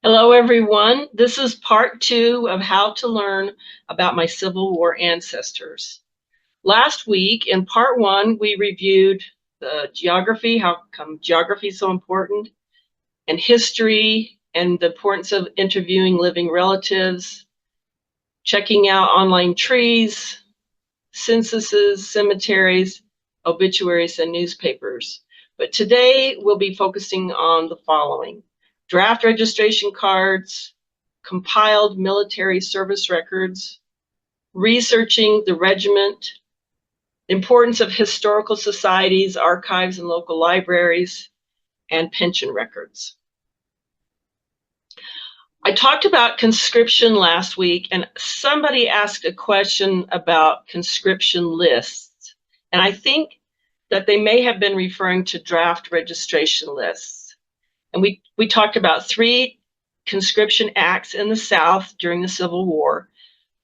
Hello, everyone. This is part two of how to learn about my Civil War ancestors. Last week, in part one, we reviewed the geography, how come geography is so important, and history, and the importance of interviewing living relatives, checking out online trees, censuses, cemeteries, obituaries, and newspapers. But today, we'll be focusing on the following: draft registration cards, compiled military service records, researching the regiment, importance of historical societies, archives, and local libraries, and pension records. I talked about conscription last week, and somebody asked a question about conscription lists. And I think that they may have been referring to draft registration lists. And we talked about 3 conscription acts in the South during the Civil War,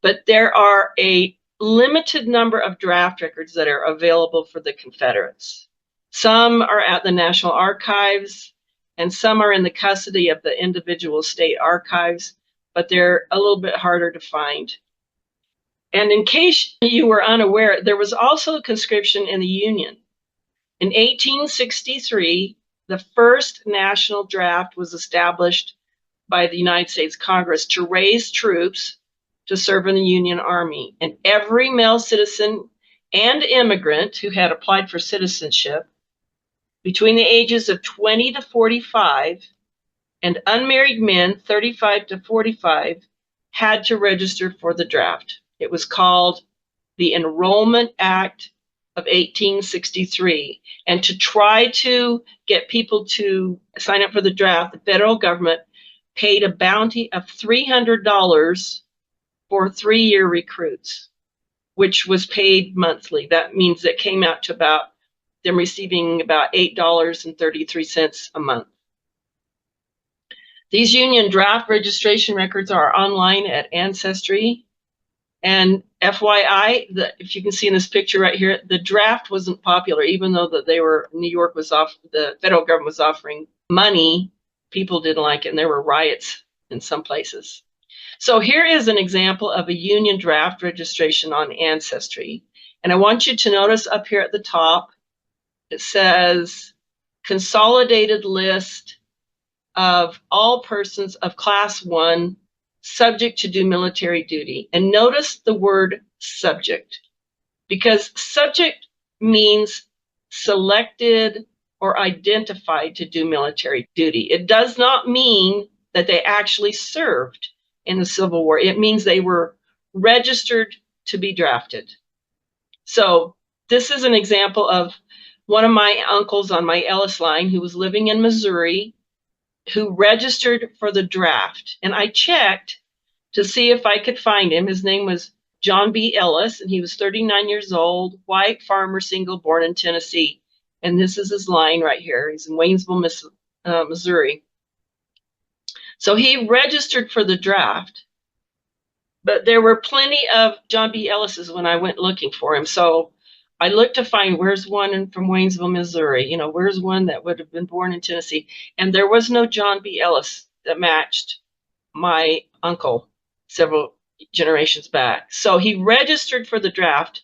but there are a limited number of draft records that are available for the Confederates. Some are at the National Archives, and some are in the custody of the individual state archives, but they're a little bit harder to find. And in case you were unaware, there was also conscription in the Union. In 1863, the first national draft was established by the United States Congress to raise troops to serve in the Union Army. And every male citizen and immigrant who had applied for citizenship between the ages of 20 to 45 and unmarried men 35 to 45 had to register for the draft. It was called the Enrollment Act of 1863. And to try to get people to sign up for the draft, the federal government paid a bounty of $300 for 3-year recruits, which was paid monthly. That means it came out to about them receiving about $8.33 a month. These Union draft registration records are online at Ancestor. And FYI, if you can see in this picture right here, the draft wasn't popular, even though that New York was the federal government was offering money. People didn't like it, and there were riots in some places. So here is an example of a Union draft registration on Ancestor. And I want you to notice up here at the top, it says consolidated list of all persons of class 1 subject to do military duty. And notice the word subject, because subject means selected or identified to do military duty. It does not mean that they actually served in the Civil War. It means they were registered to be drafted. So this is an example of one of my uncles on my Ellis line who was living in Missouri, who registered for the draft. And I checked to see if I could find him. His name was John B. Ellis, and he was 39 years old, white farmer, single, born in Tennessee. And this is his line right here. He's in Waynesville, Missouri. So he registered for the draft, but there were plenty of John B. Ellis's when I went looking for him. So I looked to find where's one from Waynesville, Missouri, where's one that would have been born in Tennessee. And there was no John B. Ellis that matched my uncle several generations back. So he registered for the draft,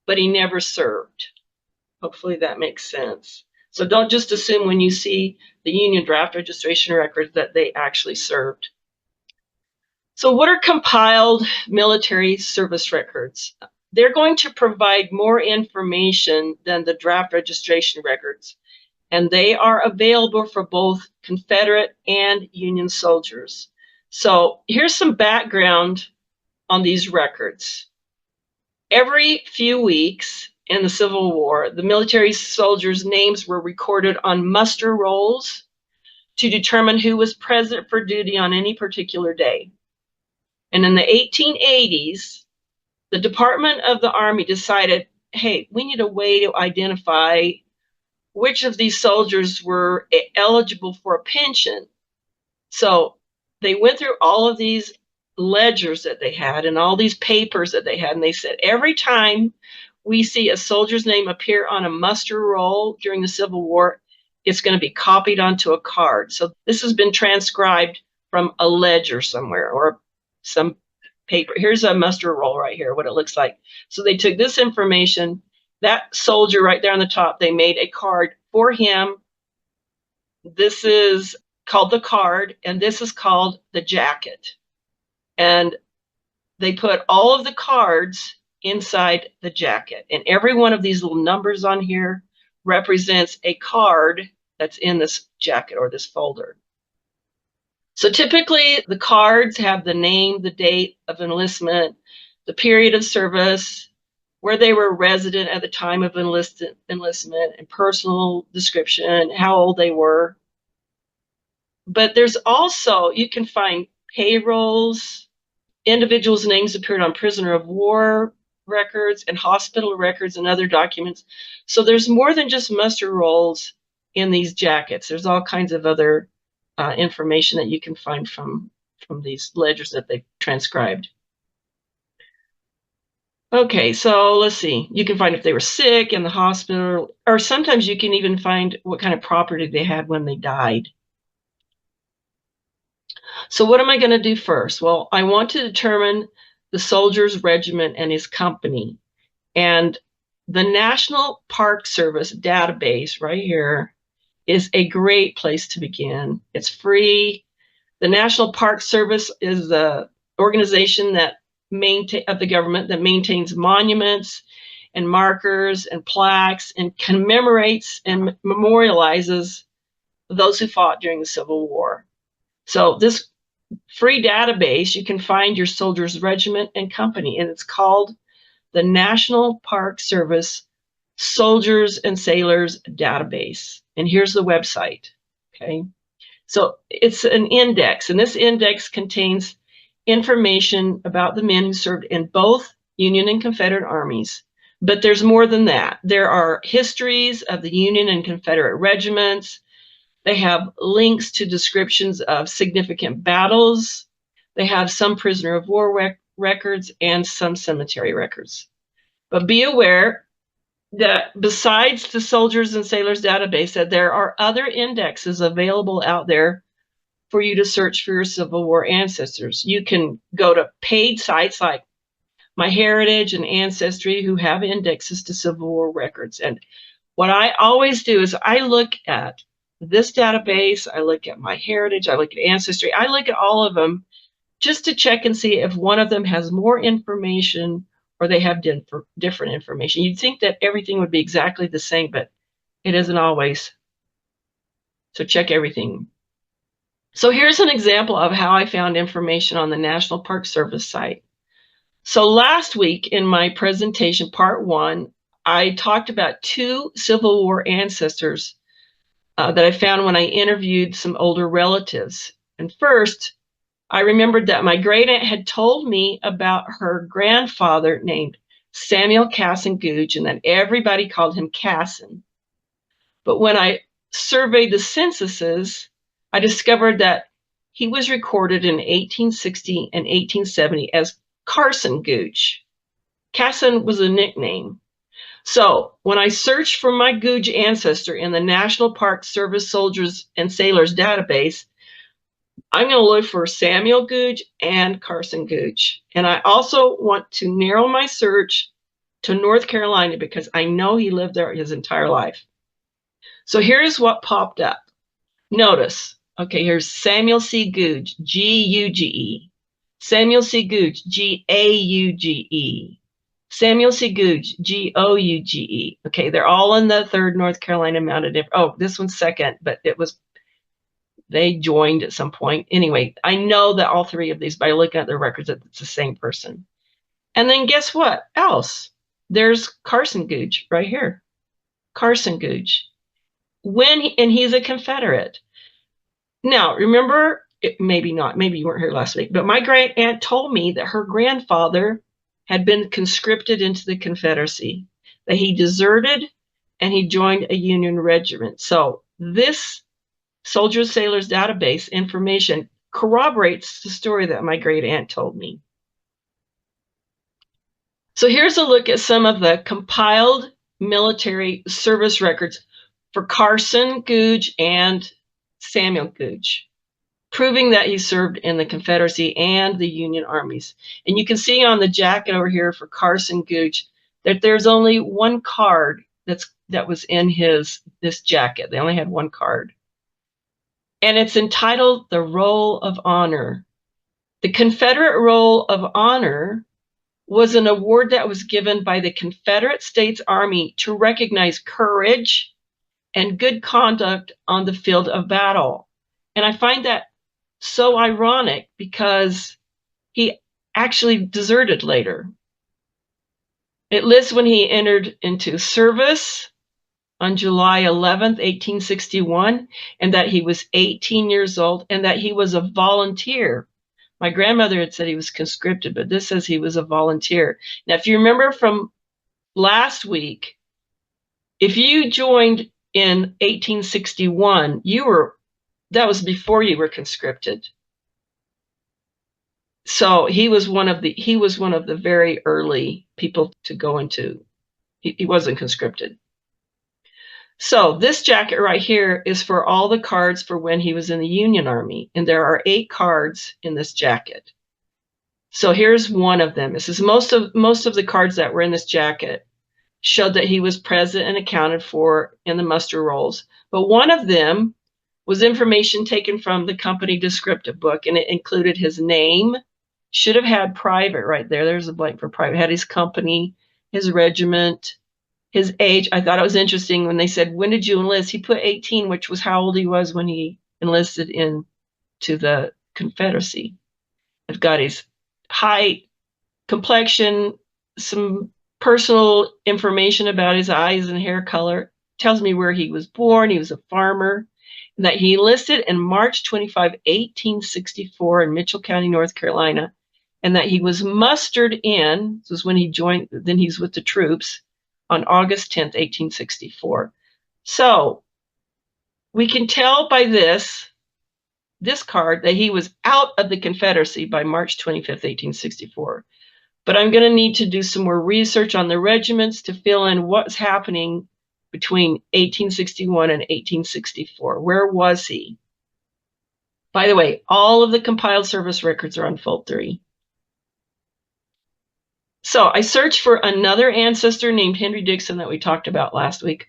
but he never served. Hopefully that makes sense. So don't just assume when you see the Union draft registration records that they actually served. So what are compiled military service records? They're going to provide more information than the draft registration records, and they are available for both Confederate and Union soldiers. So here's some background on these records. Every few weeks in the Civil War, the military soldiers' names were recorded on muster rolls to determine who was present for duty on any particular day. And in the 1880s, the Department of the Army decided, hey, we need a way to identify which of these soldiers were eligible for a pension. So they went through all of these ledgers that they had and all these papers that they had, and they said, every time we see a soldier's name appear on a muster roll during the Civil War, it's going to be copied onto a card. So this has been transcribed from a ledger somewhere or some paper. Here's a muster roll right here, what it looks like. So they took this information, that soldier right there on the top, they made a card for him. This is called the card, and this is called the jacket. And they put all of the cards inside the jacket. And every one of these little numbers on here represents a card that's in this jacket or this folder. So typically the cards have the name, the date of enlistment, the period of service, where they were resident at the time of enlistment, and personal description, how old they were. But there's also, you can find payrolls, individuals' names appeared on prisoner of war records and hospital records and other documents. So there's more than just muster rolls in these jackets. There's all kinds of other information that you can find from these ledgers that they've transcribed. Okay, so let's see. You can find if they were sick in the hospital, or sometimes you can even find what kind of property they had when they died. So what am I going to do first? Well, I want to determine the soldier's regiment and his company. And the National Park Service database right here is a great place to begin. It's free. The National Park Service is the organization that of the government that maintains monuments and markers and plaques and commemorates and memorializes those who fought during the Civil War. So this free database, you can find your soldier's regiment and company, and it's called the National Park Service Soldiers and Sailors Database. And here's the website, okay? So it's an index, and this index contains information about the men who served in both Union and Confederate armies. But there's more than that. There are histories of the Union and Confederate regiments. They have links to descriptions of significant battles. They have some prisoner of war records and some cemetery records. But be aware that besides the Soldiers and Sailors database, that there are other indexes available out there for you to search for your Civil War ancestors. You can go to paid sites like MyHeritage and Ancestry who have indexes to Civil War records. And what I always do is I look at this database, I look at MyHeritage, I look at Ancestry, I look at all of them just to check and see if one of them has more information or they have different information. You'd think that everything would be exactly the same, but it isn't always. So check everything. So here's an example of how I found information on the National Park Service site. So last week in my presentation, part 1, I talked about 2 Civil War ancestors that I found when I interviewed some older relatives. And first, I remembered that my great aunt had told me about her grandfather named Samuel Casson Googe, and that everybody called him Casson. But when I surveyed the censuses, I discovered that he was recorded in 1860 and 1870 as Carson Googe. Casson was a nickname. So when I searched for my Googe ancestor in the National Park Service Soldiers and Sailors database, I'm going to look for Samuel Googe and Carson Googe. And I also want to narrow my search to North Carolina because I know he lived there his entire life. So here's what popped up. Notice, okay, here's Samuel C. Googe, G-U-G-E. Samuel C. Googe, G-A-U-G-E. Samuel C. Googe, G-O-U-G-E. Okay, they're all in the 3rd North Carolina Mounted. Oh, this one's 2nd, but they joined at some point. Anyway, I know that all 3 of these, by looking at their records, that it's the same person. And then guess what else? There's Carson Googe right here. Carson Googe. And he's a Confederate. Now, remember, maybe not, maybe you weren't here last week, but my great aunt told me that her grandfather had been conscripted into the Confederacy, that he deserted and he joined a Union regiment. So this Soldiers Sailors database information corroborates the story that my great aunt told me. So here's a look at some of the compiled military service records for Carson Googe and Samuel Googe. proving that he served in the Confederacy and the Union armies. And you can see on the jacket over here for Carson Gooch that there's only one card that was in this jacket. They only had one card. And it's entitled The Roll of Honor. The Confederate Roll of Honor was an award that was given by the Confederate States Army to recognize courage and good conduct on the field of battle. And I find that so ironic because he actually deserted later. It lists when he entered into service on July 11th, 1861, and that he was 18 years old and that he was a volunteer. My grandmother had said he was conscripted, but this says he was a volunteer. Now, if you remember from last week, if you joined in 1861, that was before you were conscripted. So he was one of the very early people to go into. He wasn't conscripted. So this jacket right here is for all the cards for when he was in the Union Army, and there are 8 cards in this jacket. So here's one of them. It says most of the cards that were in this jacket showed that he was present and accounted for in the muster rolls, but one of them was information taken from the company descriptive book, and it included his name. Should have had private right there. There's a blank for private. Had his company, his regiment, his age. I thought it was interesting when they said, when did you enlist? He put 18, which was how old he was when he enlisted into the Confederacy. I've got his height, complexion, some personal information about his eyes and hair color. Tells me where he was born. He was a farmer. And that he enlisted in March 25, 1864 in Mitchell County, North Carolina. And that he was mustered in, this was when he joined, then he's with the troops, on August 10th, 1864. So we can tell by this card that he was out of the Confederacy by March 25th, 1864. But I'm going to need to do some more research on the regiments to fill in what's happening between 1861 and 1864. Where was he? By the way, all of the compiled service records are on Fold 3. So I searched for another ancestor named Henry Dixon that we talked about last week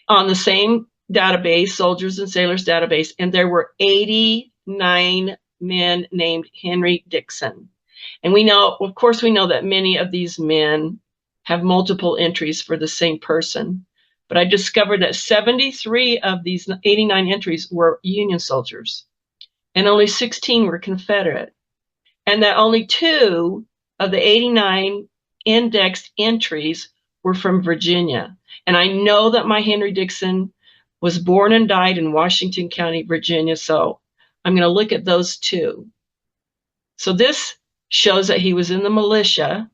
on the same database, Soldiers and Sailors database, and there were 89 men named Henry Dixon. And we know, of course, we know that many of these men have multiple entries for the same person. But I discovered that 73 of these 89 entries were Union soldiers, and only 16 were Confederate, and that only 2 of the 89 indexed entries were from Virginia. And I know that my Henry Dixon was born and died in Washington County, Virginia, so I'm going to look at those 2. So this shows that he was in the militia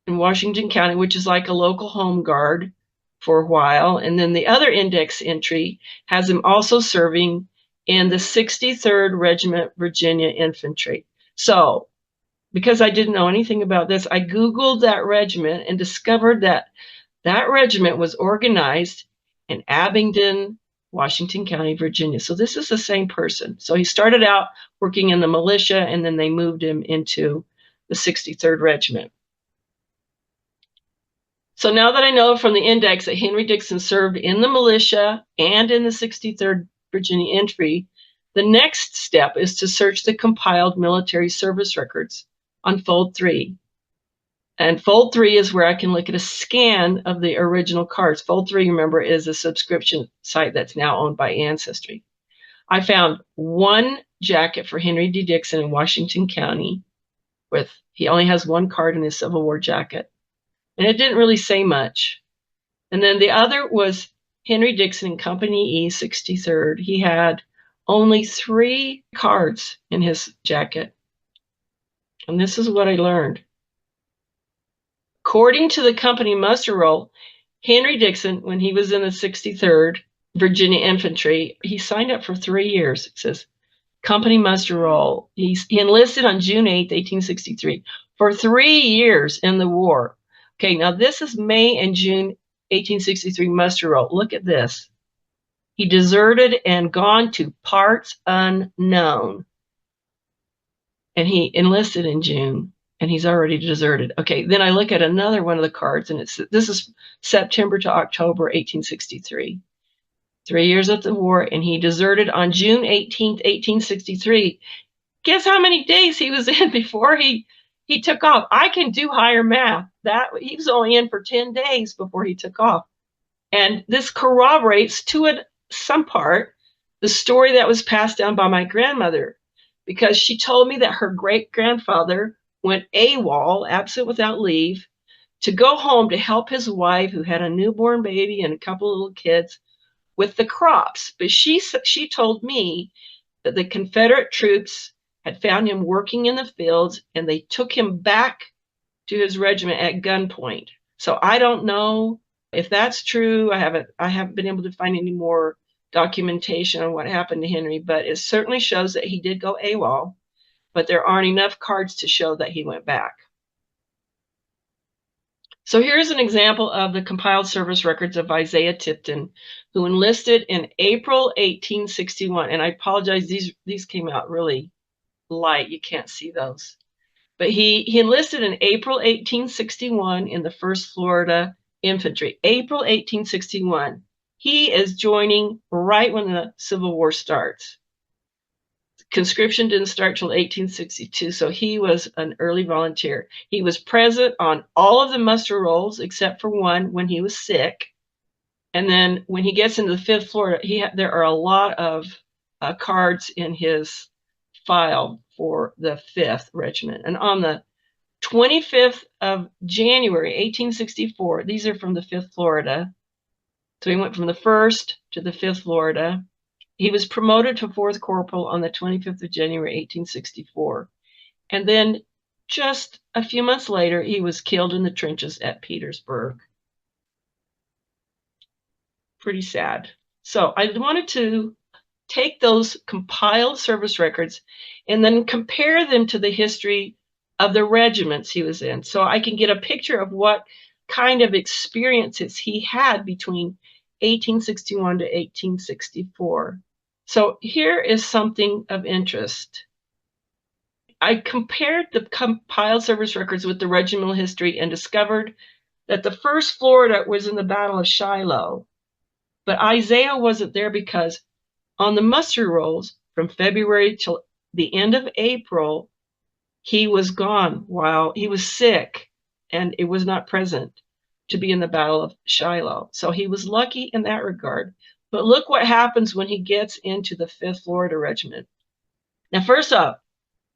in Washington County, which is like a local home guard for a while. And then the other index entry has him also serving in the 63rd Regiment Virginia Infantry. So because I didn't know anything about this, I Googled that regiment and discovered that that regiment was organized in Abingdon, Washington County, Virginia. So this is the same person. So he started out working in the militia, and then they moved him into the 63rd Regiment. So now that I know from the index that Henry Dixon served in the militia and in the 63rd Virginia Infantry, the next step is to search the compiled military service records on Fold 3. And Fold 3 is where I can look at a scan of the original cards. Fold 3, remember, is a subscription site that's now owned by Ancestry. I found one jacket for Henry D. Dixon in Washington County. He only has one card in his Civil War jacket. And it didn't really say much. And then the other was Henry Dixon in Company E, 63rd. He had only 3 cards in his jacket. And this is what I learned. According to the company muster roll, Henry Dixon, when he was in the 63rd Virginia Infantry, he signed up for 3 years. It says, company muster roll. He enlisted on June 8th, 1863, for 3 years in the war. Okay, now this is May and June 1863 muster roll. Look at this. He deserted and gone to parts unknown. And he enlisted in June, and he's already deserted. Okay, then I look at another one of the cards, and this is September to October 1863. 3 years of the war, and he deserted on June 18th, 1863. Guess how many days he was in before he took off? I can do higher math. That he was only in for 10 days before he took off. And this corroborates to some part the story that was passed down by my grandmother, because she told me that her great-grandfather went AWOL, absent without leave, to go home to help his wife, who had a newborn baby and a couple of little kids, with the crops. But she told me that the Confederate troops had found him working in the fields, and they took him back to his regiment at gunpoint. So I don't know if that's true. I haven't been able to find any more documentation on what happened to Henry, but it certainly shows that he did go AWOL, but there aren't enough cards to show that he went back. So here's an example of the compiled service records of Isaiah Tipton, who enlisted in April 1861. And I apologize, these came out really light. You can't see those. But he enlisted in April 1861 in the 1st Florida Infantry. April 1861. He is joining right when the Civil War starts. Conscription didn't start till 1862, so he was an early volunteer. He was present on all of the muster rolls except for one when he was sick. And then when he gets into the 5th Florida, there are a lot of cards in his file for the 5th Regiment. And on the 25th of January, 1864, these are from the 5th Florida. So he went from the 1st to the 5th Florida. He was promoted to 4th Corporal on the 25th of January, 1864. And then just a few months later, he was killed in the trenches at Petersburg. Pretty sad. So I wanted to take those compiled service records and then compare them to the history of the regiments he was in, so I can get a picture of what kind of experiences he had between 1861 to 1864. So here is something of interest. I compared the compiled service records with the regimental history and discovered that the 1st Florida was in the Battle of Shiloh, but Isaiah wasn't there because on the muster rolls from February till the end of April, he was gone while he was sick, and it was not present to be in the Battle of Shiloh. So he was lucky in that regard. But look what happens when he gets into the 5th Florida Regiment. Now, first off,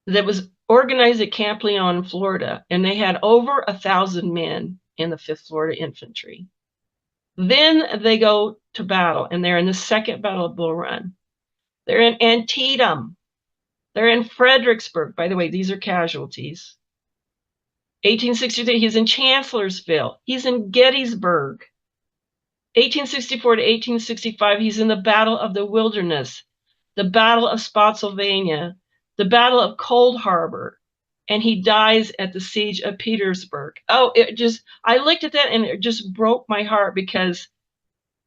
that was organized at Camp Leon, Florida, and they had over 1,000 men in the 5th Florida Infantry. Then they go to battle, and they're in the 2nd Battle of Bull Run. They're in Antietam. They're in Fredericksburg. By the way, these are casualties. 1863, he's in Chancellorsville. He's in Gettysburg. 1864 to 1865, he's in the Battle of the Wilderness, the Battle of Spotsylvania, the Battle of Cold Harbor, and he dies at the Siege of Petersburg. Oh, I looked at that and it just broke my heart, because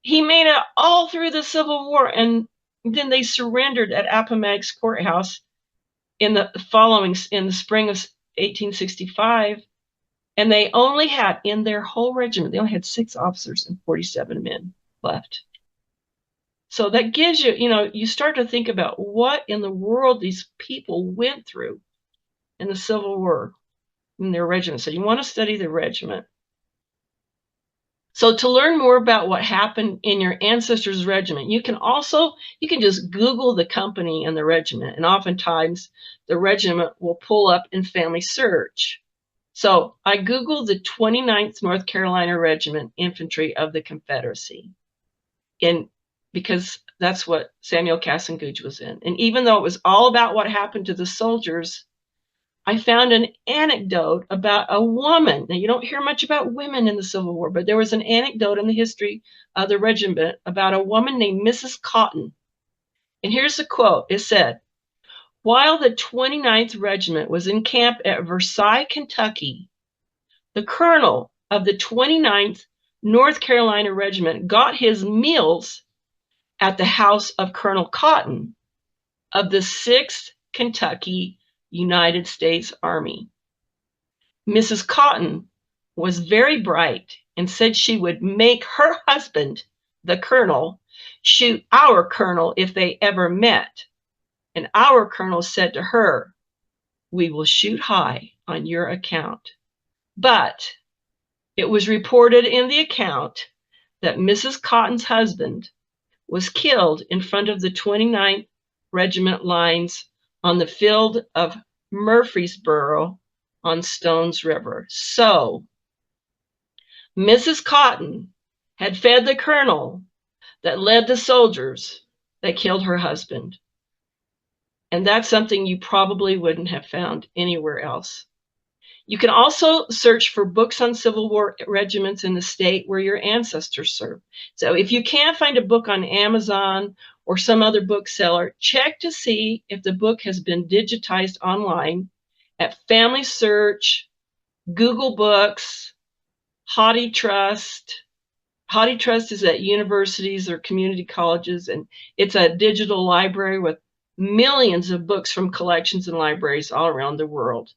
he made it all through the Civil War, and then they surrendered at Appomattox Courthouse in the spring of 1865, and they only had, in their whole regiment, they only had 6 officers and 47 men left. So that gives you, you start to think about what in the world these people went through in the Civil War in their regiment. So you want to study the regiment. So to learn more about what happened in your ancestor's regiment, you can just Google the company and the regiment, and oftentimes the regiment will pull up in Family Search. So I Googled the 29th North Carolina Regiment Infantry of the Confederacy, because that's what Samuel Cassengooge was in. And even though it was all about what happened to the soldiers, I found an anecdote about a woman. Now, you don't hear much about women in the Civil War, but there was an anecdote in the history of the regiment about a woman named Mrs. Cotton. And here's the quote. It said, "While the 29th Regiment was in camp at Versailles, Kentucky, the colonel of the 29th North Carolina Regiment got his meals at the house of Colonel Cotton of the 6th Kentucky United States Army. Mrs. Cotton was very bright and said she would make her husband, the colonel, shoot our colonel if they ever met. And our colonel said to her, "We will shoot high on your account." But it was reported in the account that Mrs. Cotton's husband was killed in front of the 29th Regiment lines on the field of Murfreesboro on Stones River. So Mrs. Cotton had fed the colonel that led the soldiers that killed her husband. And that's something you probably wouldn't have found anywhere else. You can also search for books on Civil War regiments in the state where your ancestors served. So if you can't find a book on Amazon or some other bookseller, check to see if the book has been digitized online at Family Search, Google Books, HathiTrust. HathiTrust is at universities or community colleges, and it's a digital library with millions of books from collections and libraries all around the world.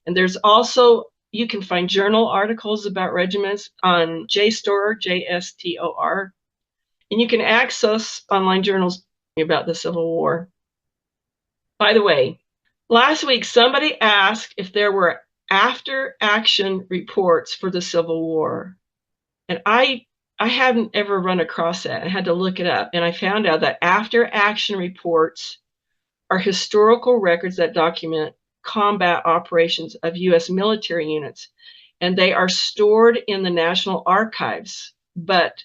And there's also, you can find journal articles about regiments on JSTOR, JSTOR, and you can access online journals about the Civil War. By the way, last week somebody asked if there were after-action reports for the Civil War. And I hadn't ever run across that. I had to look it up, and I found out that after-action reports are historical records that document combat operations of U.S. military units, and they are stored in the National Archives, but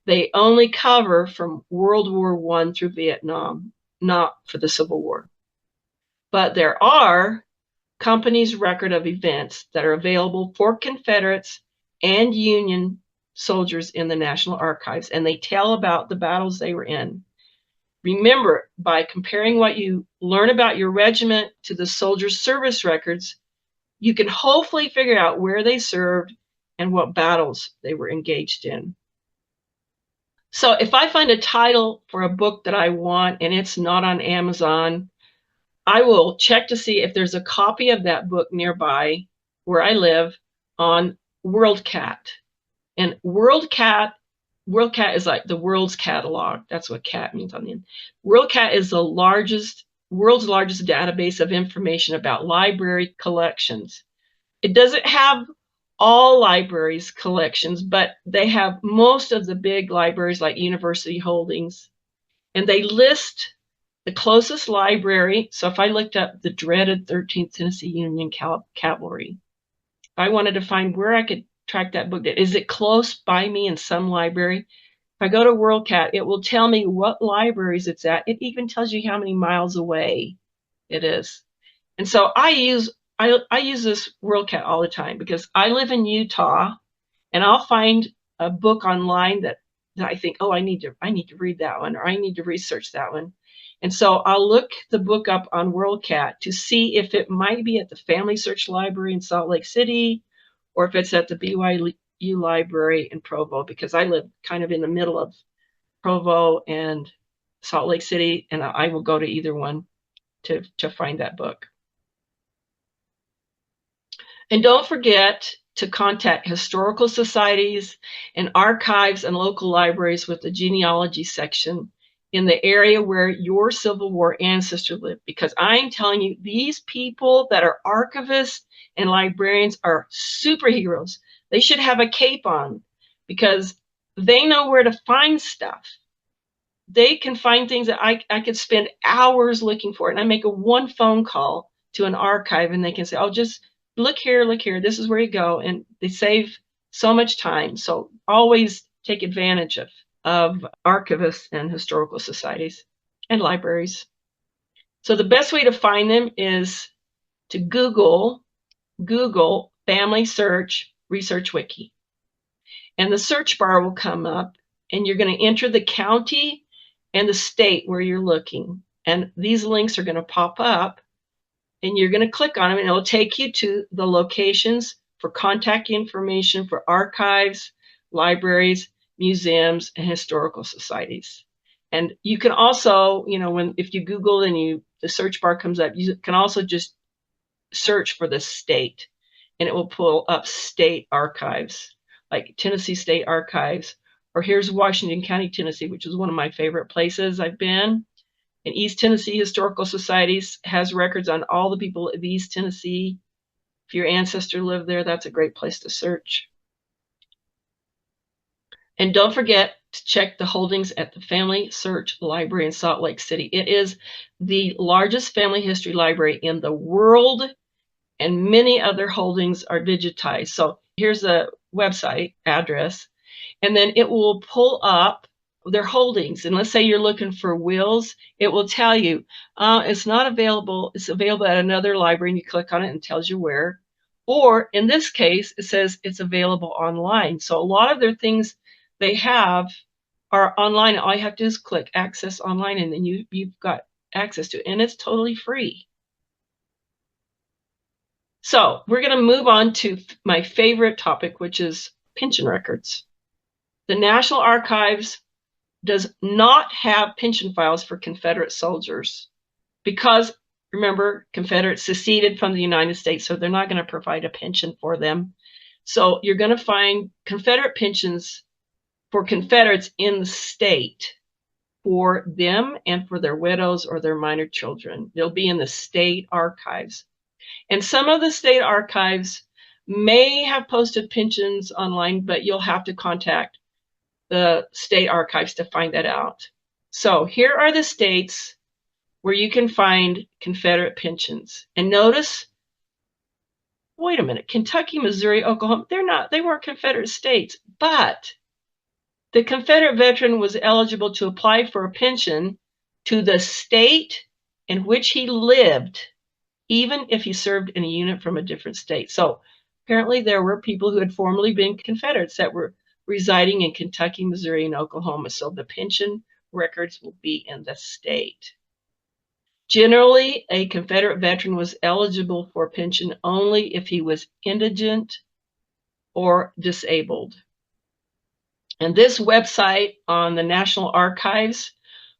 they only cover from World War I through Vietnam, not for the Civil War. But there are companies' record of events that are available for Confederates and Union soldiers in the National Archives, and they tell about the battles they were in. Remember, by comparing what you learn about your regiment to the soldiers' service records, you can hopefully figure out where they served and what battles they were engaged in. So if I find a title for a book that I want and it's not on Amazon, I will check to see if there's a copy of that book nearby where I live on WorldCat. And WorldCat is like the world's catalog. That's what cat means on the end. WorldCat is the world's largest database of information about library collections. It doesn't have all libraries' collections, but they have most of the big libraries like university holdings. And they list the closest library. So if I looked up the dreaded 13th Tennessee Union Cavalry, if I wanted to find where I could track that book, is it close by me in some library? If I go to WorldCat, it will tell me what libraries it's at. It even tells you how many miles away it is. And so I use this WorldCat all the time because I live in Utah, and I'll find a book online that I think, oh, I need to read that one, or I need to research that one. And so I'll look the book up on WorldCat to see if it might be at the Family Search Library in Salt Lake City, or if it's at the BYU Library in Provo, because I live kind of in the middle of Provo and Salt Lake City, and I will go to either one to find that book. And don't forget to contact historical societies and archives and local libraries with the genealogy section in the area where your Civil War ancestor lived, because I'm telling you, these people that are archivists and librarians are superheroes. They should have a cape on because they know where to find stuff. They can find things that I could spend hours looking for, and I make one phone call to an archive and they can say, oh, just look here, this is where you go. And they save so much time. So always take advantage of archivists and historical societies and libraries. So the best way to find them is to Google Family Search Research Wiki. And the search bar will come up, and you're going to enter the county and the state where you're looking. And these links are going to pop up, and you're going to click on them, and it'll take you to the locations for contact information for archives, libraries, museums, and historical societies. And you can also, if you Google and the search bar comes up, you can also just search for the state, and it will pull up state archives, like Tennessee State Archives, or here's Washington County, Tennessee, which is one of my favorite places I've been. And East Tennessee Historical Societies has records on all the people of East Tennessee. If your ancestor lived there, that's a great place to search. And don't forget to check the holdings at the Family Search Library in Salt Lake City. It is the largest family history library in the world, and many other holdings are digitized. So here's a website address, and then it will pull up their holdings. And let's say you're looking for wills, it will tell you it's not available. It's available at another library, and you click on it and it tells you where. Or in this case, it says it's available online. So a lot of their things they have are online. All you have to do is click access online, and then you've got access to it, and it's totally free. So we're going to move on to my favorite topic, which is pension records. The National Archives does not have pension files for Confederate soldiers because, remember, Confederates seceded from the United States, so they're not going to provide a pension for them. So you're going to find Confederate pensions for Confederates in the state for them and for their widows or their minor children. They'll be in the state archives. And some of the state archives may have posted pensions online, but you'll have to contact the state archives to find that out. So here are the states where you can find Confederate pensions. And notice, wait a minute, Kentucky, Missouri, Oklahoma, they weren't Confederate states, but the Confederate veteran was eligible to apply for a pension to the state in which he lived, even if he served in a unit from a different state. So apparently there were people who had formerly been Confederates that were residing in Kentucky, Missouri, and Oklahoma. So the pension records will be in the state. Generally, a Confederate veteran was eligible for a pension only if he was indigent or disabled. And this website on the National Archives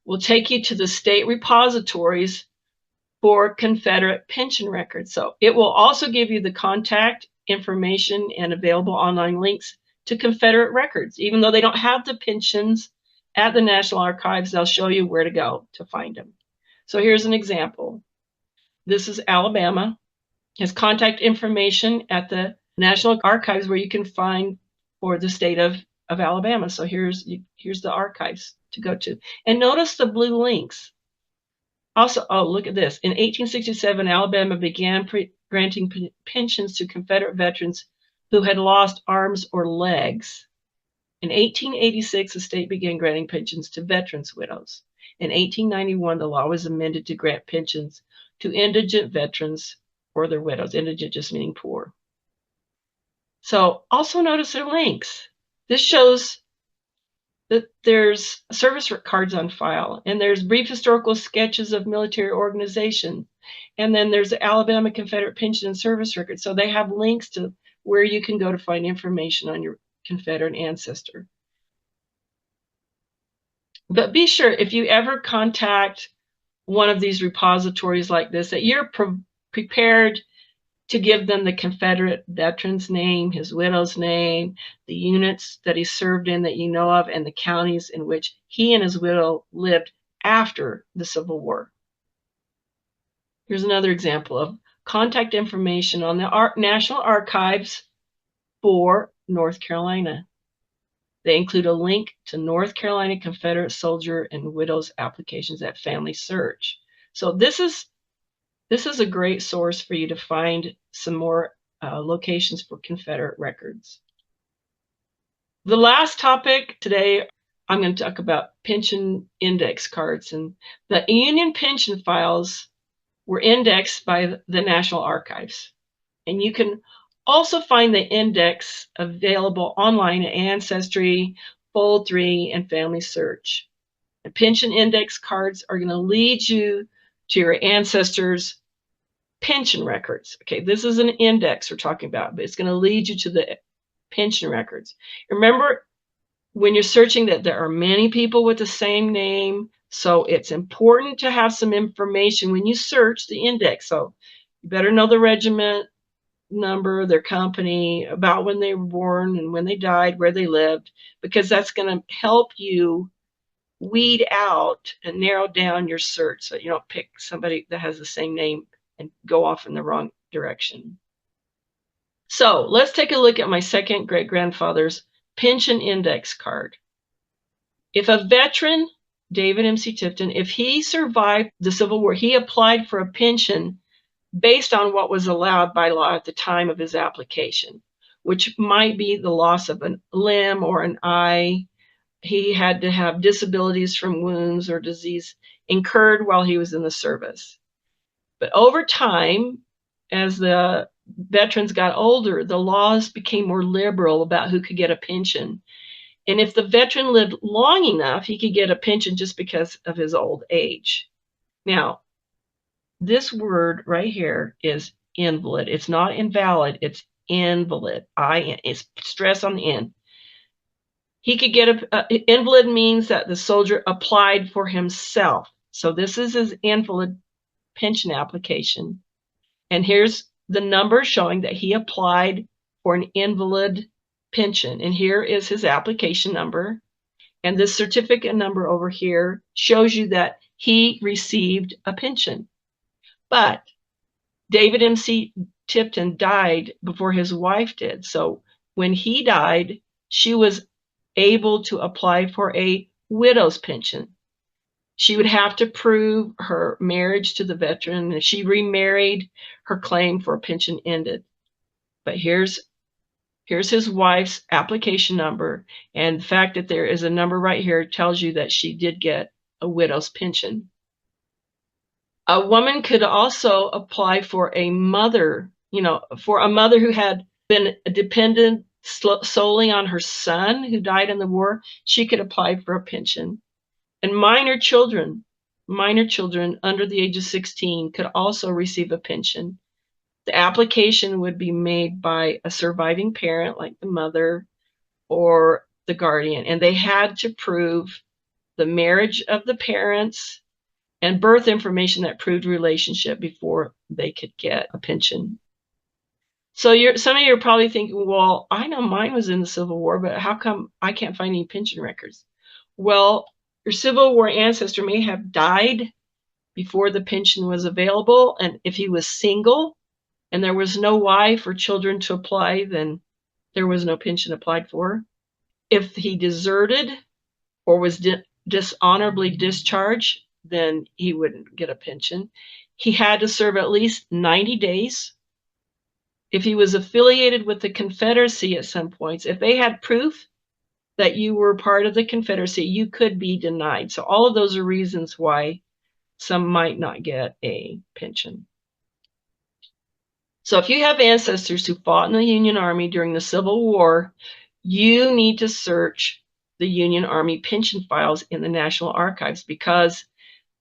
will take you to the state repositories for Confederate pension records. So it will also give you the contact information and available online links to Confederate records. Even though they don't have the pensions at the National Archives, they'll show you where to go to find them. So here's an example. This is Alabama. It has contact information at the National Archives where you can find for the state of Alabama. So here's the archives to go to. And notice the blue links. Also, oh, look at this. In 1867, Alabama began granting pensions to Confederate veterans who had lost arms or legs. In 1886, the state began granting pensions to veterans' widows. In 1891, the law was amended to grant pensions to indigent veterans or their widows. Indigent just meaning poor. So also notice their links. This shows that there's service cards on file, and there's brief historical sketches of military organization, and then there's the Alabama Confederate Pension and Service Record. So they have links to where you can go to find information on your Confederate ancestor. But be sure, if you ever contact one of these repositories like this, that you're prepared to give them the Confederate veteran's name, his widow's name, the units that he served in that you know of, and the counties in which he and his widow lived after the Civil War. Here's another example of contact information on the National Archives for North Carolina. They include a link to North Carolina Confederate soldier and widows applications at Family Search. So this is a great source for you to find some more locations for Confederate records. The last topic today, I'm going to talk about pension index cards. And the Union pension files were indexed by the National Archives. And you can also find the index available online at Ancestry, Fold 3, and Family Search. The pension index cards are going to lead you to your ancestors' pension records. Okay, this is an index we're talking about, but it's going to lead you to the pension records. Remember, when you're searching, that there are many people with the same name. So it's important to have some information when you search the index. So you better know the regiment number, their company, about when they were born and when they died, where they lived, because that's going to help you weed out and narrow down your search so you don't pick somebody that has the same name and go off in the wrong direction. So let's take a look at my second great-grandfather's pension index card. If a veteran, David M.C. Tipton, if he survived the Civil War, he applied for a pension based on what was allowed by law at the time of his application, which might be the loss of a limb or an eye. He had to have disabilities from wounds or disease incurred while he was in the service. But over time, as the veterans got older, the laws became more liberal about who could get a pension. And if the veteran lived long enough, he could get a pension just because of his old age. Now, this word right here is invalid. It's not invalid, it's invalid. It's stress on the N. He could get invalid means that the soldier applied for himself. So this is his invalid pension application. And here's the number showing that he applied for an invalid pension. And here is his application number. And this certificate number over here shows you that he received a pension. But David M.C. Tipton died before his wife did. So when he died, she was able to apply for a widow's pension. She would have to prove her marriage to the veteran. If she remarried, her claim for a pension ended. But here's his wife's application number. And the fact that there is a number right here tells you that she did get a widow's pension. A woman could also apply for a mother, for a mother who had been dependent solely on her son who died in the war. She could apply for a pension. And minor children under the age of 16 could also receive a pension. The application would be made by a surviving parent, like the mother or the guardian, and they had to prove the marriage of the parents and birth information that proved relationship before they could get a pension. So some of you are probably thinking, well, I know mine was in the Civil War, but how come I can't find any pension records? Well, your Civil War ancestor may have died before the pension was available, and if he was single and there was no wife or children to apply, then there was no pension applied for. If he deserted or was dishonorably discharged, then he wouldn't get a pension. He had to serve at least 90 days. If he was affiliated with the Confederacy at some points, if they had proof that you were part of the Confederacy, you could be denied. So all of those are reasons why some might not get a pension. So if you have ancestors who fought in the Union Army during the Civil War, you need to search the Union Army pension files in the National Archives, because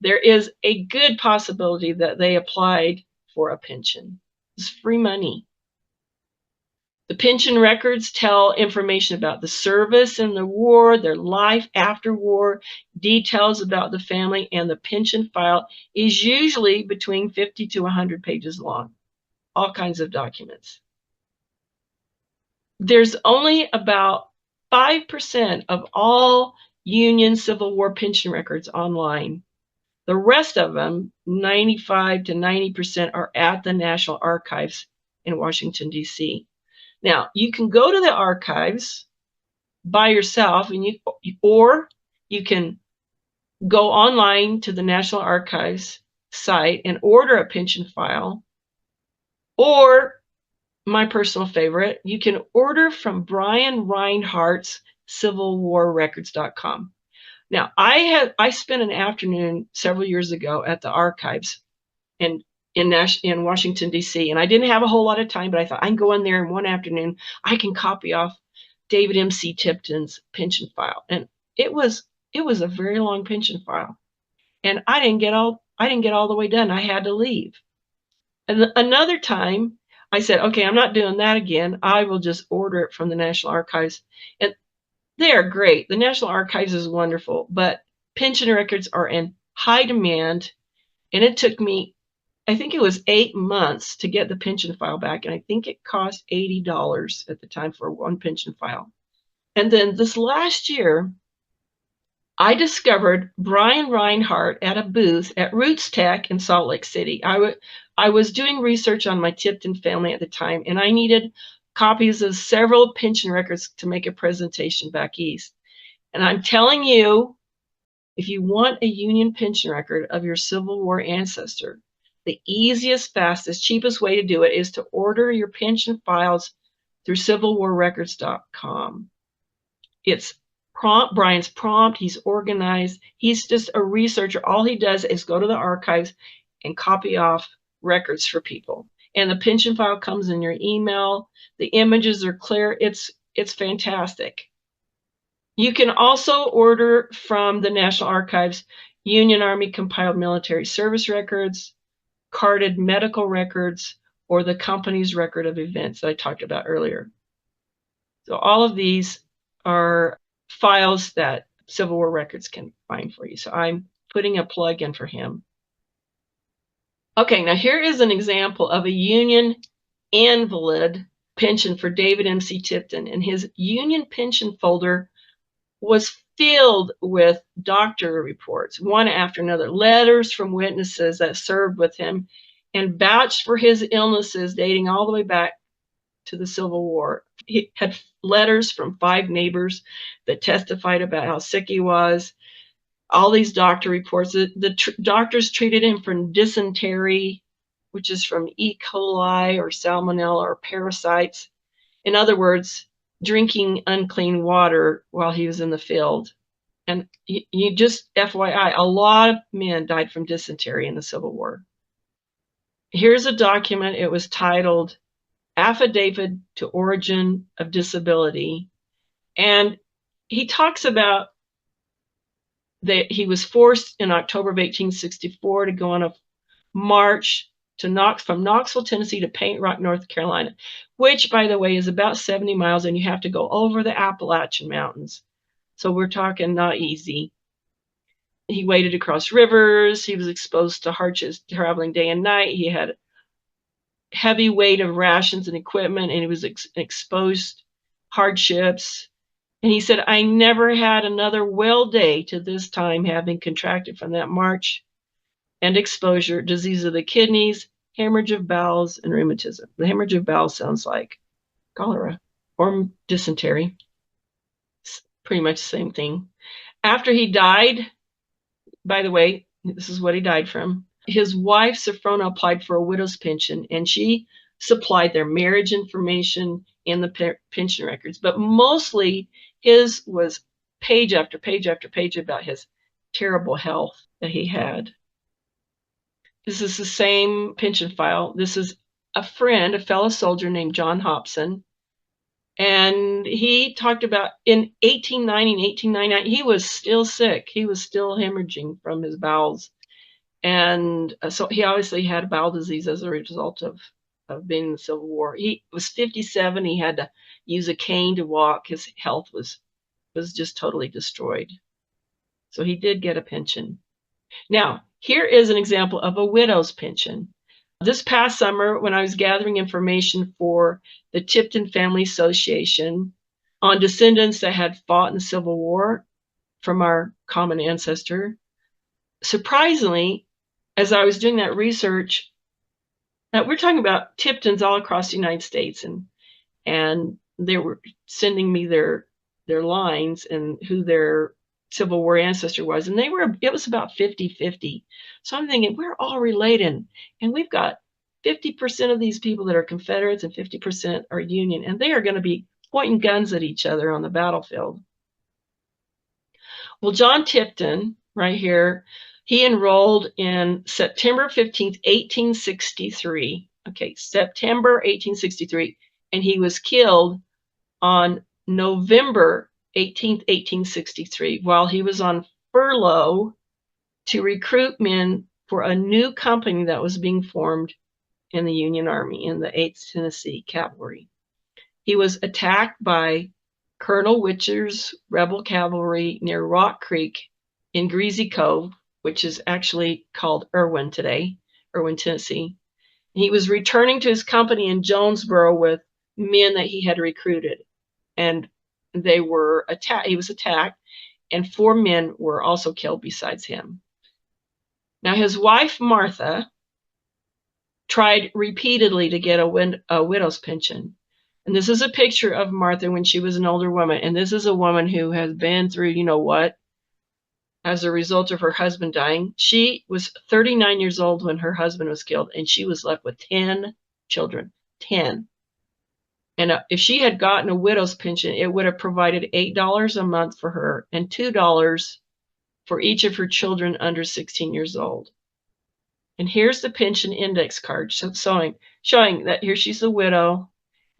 there is a good possibility that they applied for a pension. It's free money. The pension records tell information about the service in the war, their life after war, details about the family, and the pension file is usually between 50 to 100 pages long. All kinds of documents. There's only about 5% of all Union Civil War pension records online. The rest of them, 95 to 90%, are at the National Archives in Washington, D.C. Now, you can go to the archives by yourself, or you can go online to the National Archives site and order a pension file. Or, my personal favorite, you can order from Brian Reinhardt's CivilWarRecords.com. Now, I spent an afternoon several years ago at the archives in Washington, D.C., and I didn't have a whole lot of time, but I thought I can go in there in one afternoon. I can copy off David M.C. Tipton's pension file, and it was a very long pension file, and I didn't get all the way done. I had to leave. And another time, I said, okay, I'm not doing that again. I will just order it from the National Archives. And They are great. The National Archives is wonderful, but pension records are in high demand. And it took me, I think it was 8 months to get the pension file back. And I think it cost $80 at the time for one pension file. And then this last year, I discovered Brian Reinhardt at a booth at Roots Tech in Salt Lake City. I was doing research on my Tipton family at the time, and I needed copies of several pension records to make a presentation back east. And I'm telling you, if you want a Union pension record of your Civil War ancestor, the easiest, fastest, cheapest way to do it is to order your pension files through civilwarrecords.com. It's prompt. Brian's prompt. He's organized. He's just a researcher. All he does is go to the archives and copy off records for people. And the pension file comes in your email. The images are clear. It's fantastic. You can also order from the National Archives Union Army compiled military service records, carded medical records, or the company's record of events that I talked about earlier. So all of these are files that Civil War Records can find for you. So I'm putting a plug in for him. Okay, now here is an example of a Union invalid pension for David M.C. Tipton, and his Union pension folder was filled with doctor reports, one after another, letters from witnesses that served with him and vouched for his illnesses dating all the way back to the Civil War. He had letters from 5 neighbors that testified about how sick he was. All these doctor reports. The doctors treated him for dysentery, which is from E. coli or salmonella or parasites. In other words, drinking unclean water while he was in the field. And you just FYI, a lot of men died from dysentery in the Civil War. Here's a document. It was titled Affidavit to Origin of Disability. And he talks about that he was forced in October of 1864 to go on a march to from Knoxville, Tennessee to Paint Rock, North Carolina, which, by the way, is about 70 miles, and you have to go over the Appalachian Mountains. So we're talking not easy. He waded across rivers. He was exposed to hardships traveling day and night. He had heavy weight of rations and equipment, and he was exposed hardships. And he said, I never had another well day to this time, having contracted from that march and exposure, disease of the kidneys, hemorrhage of bowels, and rheumatism. The hemorrhage of bowels sounds like cholera or dysentery. It's pretty much the same thing. After he died, by the way, this is what he died from. His wife, Sophrona, applied for a widow's pension, and she supplied their marriage information in the pension records. But mostly his was page after page after page about his terrible health that he had. This is the same pension file. This is a friend, a fellow soldier named John Hobson. And he talked about in 1890 and 1899, he was still sick. He was still hemorrhaging from his bowels. And so he obviously had bowel disease as a result of being in the Civil War. He was 57. He had to use a cane to walk. His health was just totally destroyed. So he did get a pension. Now, here is an example of a widow's pension. This past summer, when I was gathering information for the Tipton Family Association on descendants that had fought in the Civil War from our common ancestor, surprisingly, as I was doing that research, now we're talking about Tiptons all across the United States, and they were sending me their lines and who their Civil War ancestor was, and it was about 50-50. So I'm thinking, we're all related, and we've got 50% of these people that are Confederates and 50% are Union, and they are going to be pointing guns at each other on the battlefield. Well, John Tipton, right here, he enrolled in September 15th, 1863. Okay, September 1863, and he was killed on November 18th, 1863, while he was on furlough to recruit men for a new company that was being formed in the Union Army, in the 8th Tennessee Cavalry. He was attacked by Colonel Witcher's rebel cavalry near Rock Creek in Greasy Cove, which is actually called Irwin today, Irwin, Tennessee. He was returning to his company in Jonesboro with men that he had recruited, and they were attacked. He was attacked, and 4 men were also killed besides him. Now, his wife, Martha, tried repeatedly to get a widow's pension. And this is a picture of Martha when she was an older woman. And this is a woman who has been through, you know what, as a result of her husband dying. She was 39 years old when her husband was killed, and she was left with 10 children. 10. And if she had gotten a widow's pension, it would have provided $8 a month for her and $2 for each of her children under 16 years old. And here's the pension index card showing that here she's a widow,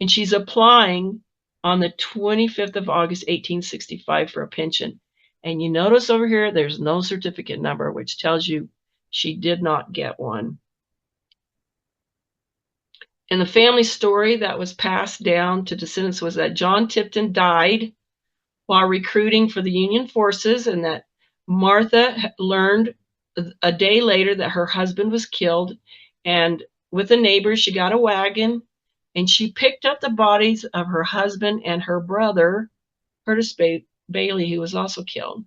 and she's applying on the 25th of August, 1865 for a pension. And you notice over here, there's no certificate number, which tells you she did not get one. And the family story that was passed down to descendants was that John Tipton died while recruiting for the Union forces, and that Martha learned a day later that her husband was killed. And with the neighbors, she got a wagon, and she picked up the bodies of her husband and her brother, Curtis Bailey, who was also killed.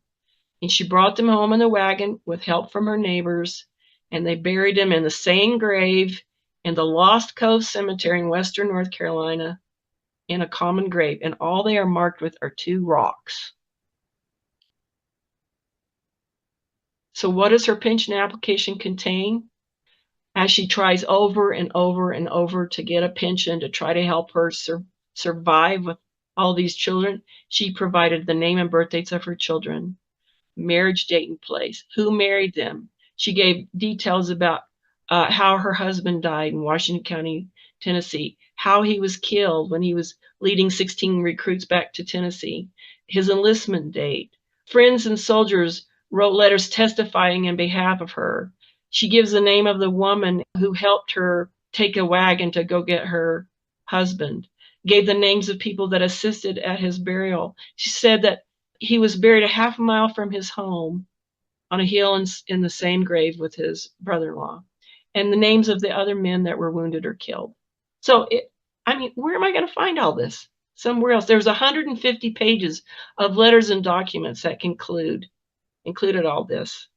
And she brought them home in the wagon with help from her neighbors, and they buried them in the same grave in the Lost Cove Cemetery in western North Carolina, in a common grave. And all they are marked with are 2 rocks. So what does her pension application contain? As she tries over and over and over to get a pension to try to help her survive with all these children, she provided the name and birth dates of her children, marriage date and place, who married them. She gave details about how her husband died in Washington County, Tennessee, how he was killed when he was leading 16 recruits back to Tennessee, his enlistment date. Friends and soldiers wrote letters testifying in behalf of her. She gives the name of the woman who helped her take a wagon to go get her husband, gave the names of people that assisted at his burial. She said that he was buried a half a mile from his home on a hill in the same grave with his brother-in-law, and the names of the other men that were wounded or killed. So, I mean, where am I going to find all this? Somewhere else. There's 150 pages of letters and documents that included all this.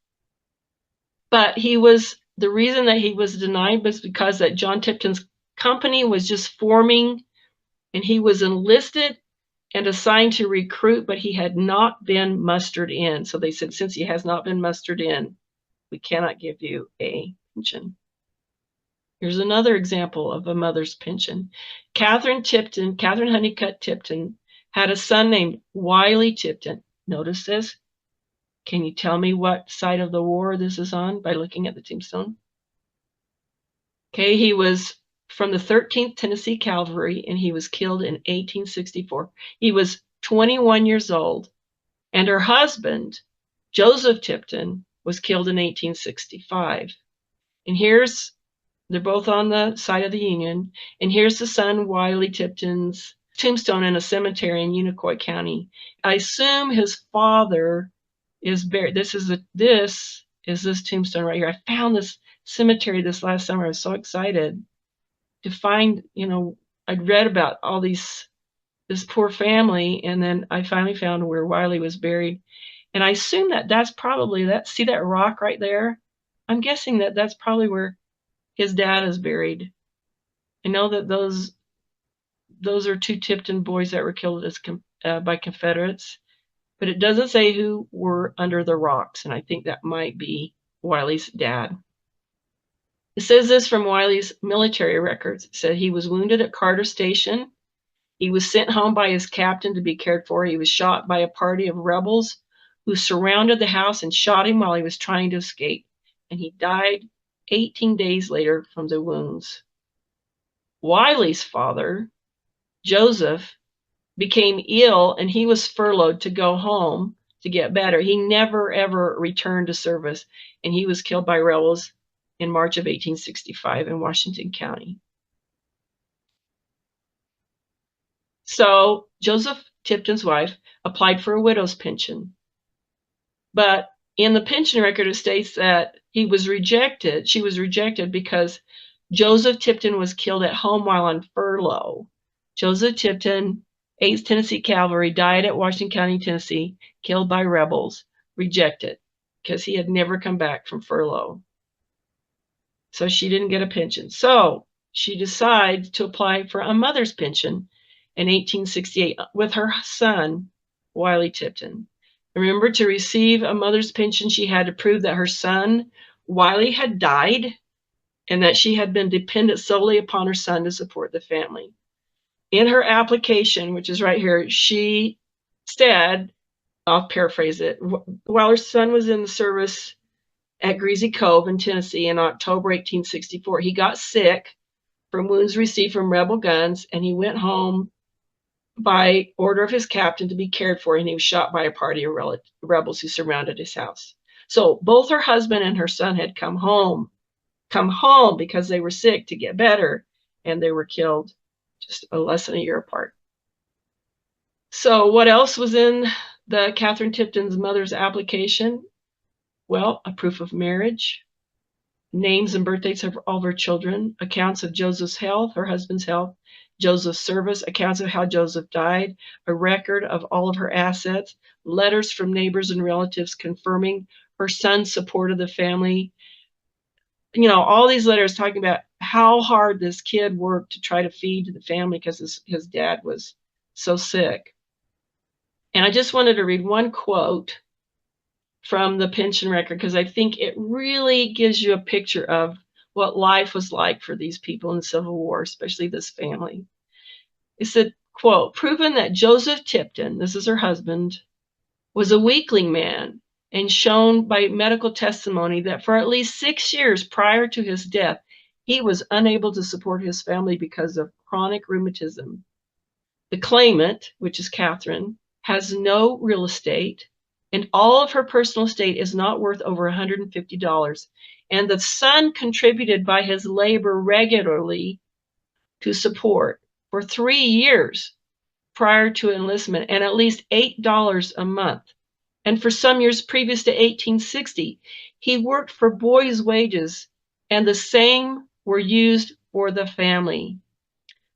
But the reason that he was denied was because that John Tipton's company was just forming, and he was enlisted and assigned to recruit, but he had not been mustered in. So they said, since he has not been mustered in, we cannot give you a pension. Here's another example of a mother's pension. Catherine Honeycutt Tipton had a son named Wiley Tipton. Notice this. Can you tell me what side of the war this is on by looking at the tombstone? Okay, he was from the 13th Tennessee Cavalry, and he was killed in 1864. He was 21 years old, and her husband, Joseph Tipton, was killed in 1865. And they're both on the side of the Union, and here's the son, Wiley Tipton's tombstone in a cemetery in Unicoi County. I assume his father is buried. This is this tombstone right here. I found this cemetery this last summer. I was so excited to find, I'd read about all this poor family, and then I finally found where Wiley was buried. And I assume that's probably see that rock right there? I'm guessing that's probably where his dad is buried. I know that those are 2 Tipton boys that were killed by Confederates, but it doesn't say who were under the rocks, and I think that might be Wiley's dad. It says this from Wiley's military records. It said he was wounded at Carter Station. He was sent home by his captain to be cared for. He was shot by a party of rebels who surrounded the house and shot him while he was trying to escape, and he died 18 days later from the wounds. Wiley's father, Joseph, became ill, and he was furloughed to go home to get better. He never, ever returned to service, and he was killed by rebels in March of 1865 in Washington County. So Joseph Tipton's wife, applied for a widow's pension. But in the pension record, it states that she was rejected because Joseph Tipton was killed at home while on furlough. Joseph Tipton, 8th Tennessee Cavalry, died at Washington County, Tennessee, killed by rebels, rejected, because he had never come back from furlough. So she didn't get a pension. So she decides to apply for a mother's pension in 1868 with her son, Wiley Tipton. Remember, to receive a mother's pension, she had to prove that her son, Wiley, had died and that she had been dependent solely upon her son to support the family. In her application, which is right here, she said, I'll paraphrase it, while her son was in the service at Greasy Cove in Tennessee in October 1864, he got sick from wounds received from rebel guns, and he went home by order of his captain to be cared for, and he was shot by a party of rebels who surrounded his house. So both her husband and her son had come home because they were sick to get better, and they were killed just less than a year apart. So what else was in the Catherine Tipton's mother's application? Well, a proof of marriage, names and birth dates of all of her children, accounts of Joseph's health, her husband's health, Joseph's service, accounts of how Joseph died, a record of all of her assets, letters from neighbors and relatives confirming her son's support of the family. You know, all these letters talking about how hard this kid worked to try to feed the family because his dad was so sick. And I just wanted to read one quote from the pension record because I think it really gives you a picture of what life was like for these people in the Civil War, especially this family. It said, quote, proven that Joseph Tipton, this is her husband, was a weakling man, and shown by medical testimony that for at least 6 years prior to his death, he was unable to support his family because of chronic rheumatism. The claimant, which is Catherine, has no real estate, and all of her personal estate is not worth over $150. And the son contributed by his labor regularly to support for 3 years prior to enlistment, and at least $8 a month. And for some years previous to 1860, he worked for boys' wages, and the same were used for the family.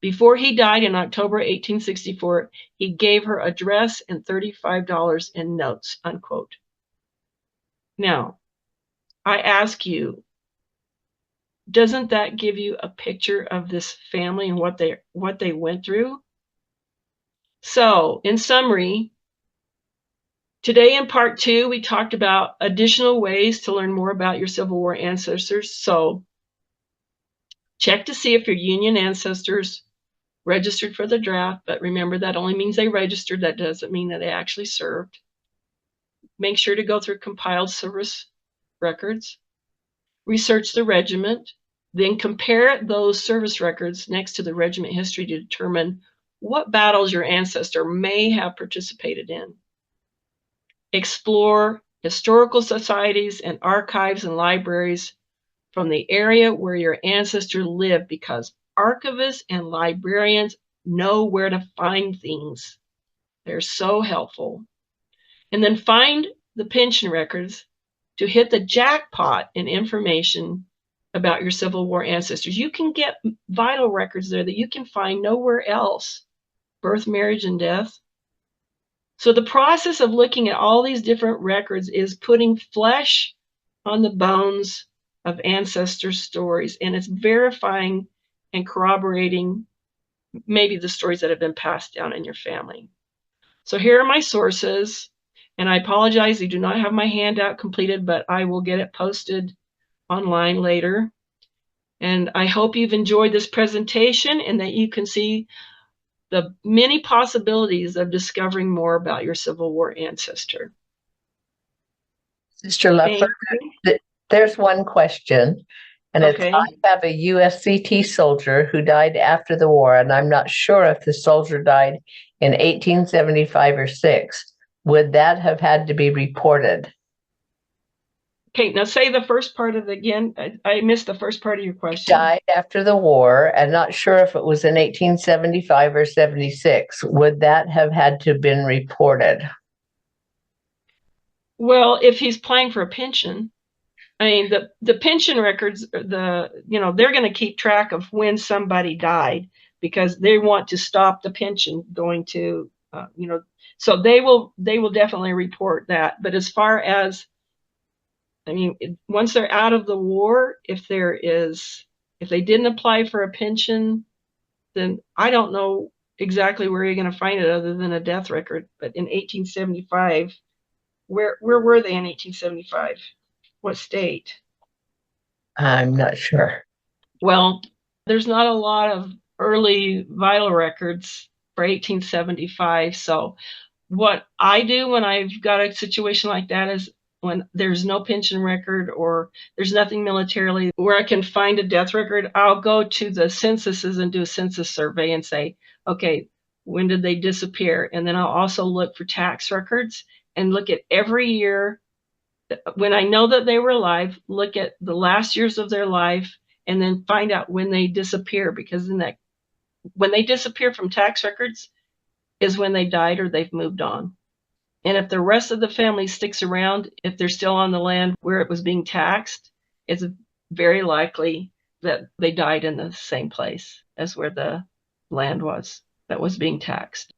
Before he died in October 1864, he gave her a dress and $35 in notes, unquote. Now, I ask you, doesn't that give you a picture of this family and what they went through? So, in summary, today in part 2, we talked about additional ways to learn more about your Civil War ancestors. So, check to see if your Union ancestors registered for the draft, but remember that only means they registered. That doesn't mean that they actually served. Make sure to go through compiled service records. Research the regiment. Then compare those service records next to the regiment history to determine what battles your ancestor may have participated in. Explore historical societies and archives and libraries from the area where your ancestor lived, because archivists and librarians know where to find things. They're so helpful. And then find the pension records to hit the jackpot in information about your Civil War ancestors. You can get vital records there that you can find nowhere else. Birth, marriage, and death. So the process of looking at all these different records is putting flesh on the bones of ancestor stories, and it's verifying and corroborating maybe the stories that have been passed down in your family. So here are my sources, and I apologize, I do not have my handout completed, but I will get it posted online later. And I hope you've enjoyed this presentation and that you can see the many possibilities of discovering more about your Civil War ancestor. Sister Lefler, there's one question, and Okay. it's, I have a USCT soldier who died after the war, and I'm not sure if the soldier died in 1875 or 6. Would that have had to be reported? Okay, now say the first part of it again. I missed the first part of your question. Died after the war, and not sure if it was in 1875 or 76. Would that have had to been reported? Well, if he's applying for a pension, I mean, the pension records, they're going to keep track of when somebody died because they want to stop the pension going to, so they will definitely report that. But as far as, I mean, once they're out of the war, if they didn't apply for a pension, then I don't know exactly where you're going to find it other than a death record. But in 1875, where were they in 1875? What state? I'm not sure. Well, there's not a lot of early vital records for 1875. So what I do when I've got a situation like that is when there's no pension record or there's nothing militarily where I can find a death record, I'll go to the censuses and do a census survey and say, okay, when did they disappear? And then I'll also look for tax records and look at every year when I know that they were alive, look at the last years of their life and then find out when they disappear, because when they disappear from tax records is when they died or they've moved on. And if the rest of the family sticks around, if they're still on the land where it was being taxed, it's very likely that they died in the same place as where the land was that was being taxed.